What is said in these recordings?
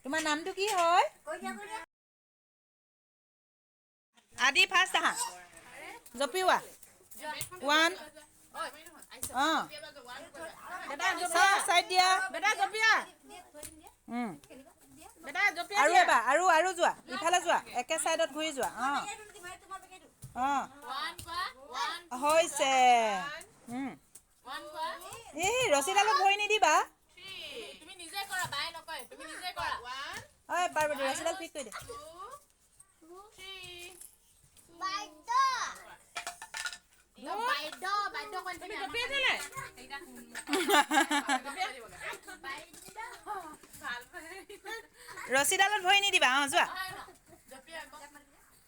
তোমাৰ নামটো কি হয় আদি ফাৰ্ষ্ট আহা জপিওৱা 1 বেটা সাইড দিয়া বেটা জপিয়া বেটা জপিয়া আৰু এবাৰ আৰু যোৱা ইফালে যোৱা একে সাইডত ঘূৰি যোৱা হৈছে এই ৰছীডালত ভৰি নিদিবা তুমি নিজে কৰা বাই নকয় তুমি নিজে কৰা 1 ঐ পাৰ্বতী ৰছীডাল ঠিক কৰি দে 2 3 বাইদ কোন তুমি জপিয়া দিলে ৰছীডালত ভৰি নিদিবা যোৱা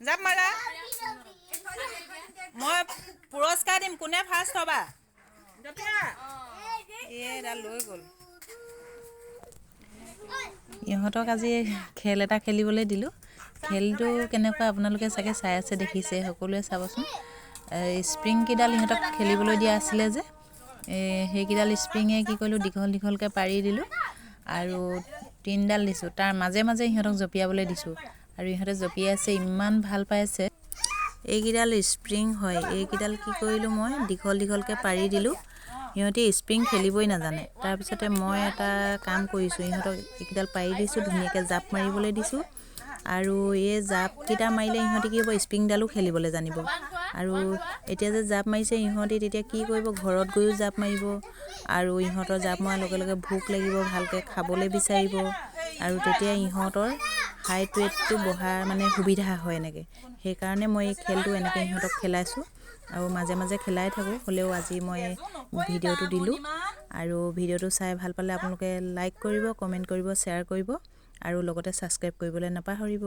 জাপ মাৰা মই পুৰস্কাৰ দিম কোনে ফাৰ্ষ্ট হবা এডাল লৈ গ'ল ইহঁতক আজি খেল এটা খেলিবলৈ দিলোঁ খেলটো কেনেকুৱা আপোনালোকে চাগে চাই আছে দেখিছে সকলোৱে চাবচোন স্প্ৰিং কিডাল ইহঁতক খেলিবলৈ দিয়া আছিলে যে সেইকেইডাল স্প্ৰিঙে কি কৰিলোঁ দীঘলকৈ পাৰি দিলোঁ আৰু 3ডাল দিছোঁ তাৰ মাজে মাজে ইহঁতক জপিয়াবলৈ দিছোঁ আৰু ইহঁতে জপিয়াই আছে ইমান ভাল পাইছে এইকেইডাল স্প্ৰিং হয় এইকেইডাল কি কৰিলোঁ মই দীঘলকৈ পাৰি দিলোঁ সিহঁতে স্প্ৰিং খেলিবই নাজানে তাৰপিছতে মই এটা কাম কৰিছোঁ ইহঁতক এইকেইডাল পাৰি দিছোঁ ধুনীয়াকৈ জাপ মাৰিবলৈ দিছোঁ আৰু এই জাপকেইটা মাৰিলে ইহঁতে কি হ'ব স্প্ৰিংডালো খেলিবলৈ জানিব আৰু এতিয়া যে জাপ মাৰিছে ইহঁতে তেতিয়া কি কৰিব ঘৰত গৈও জাপ মাৰিব আৰু ইহঁতৰ জাপ মৰাৰ লগে লগে ভোক লাগিব ভালকৈ খাবলৈ বিচাৰিব আৰু তেতিয়া ইহঁতৰ হাইট ৱেটটো বঢ়াৰ মানে সুবিধা হয় এনেকৈ সেইকাৰণে মই এই খেলটো এনেকৈ ইহঁতক খেলাইছোঁ আৰু মাজে মাজে খেলাই থাকোঁ হ'লেও আজি মই ভিডিঅ'টো দিলোঁ আৰু ভিডিঅ'টো চাই ভাল পালে আপোনালোকে লাইক কৰিব কমেণ্ট কৰিব শ্বেয়াৰ কৰিব আৰু লগতে ছাবস্ক্ৰাইব কৰিবলৈ নাপাহৰিব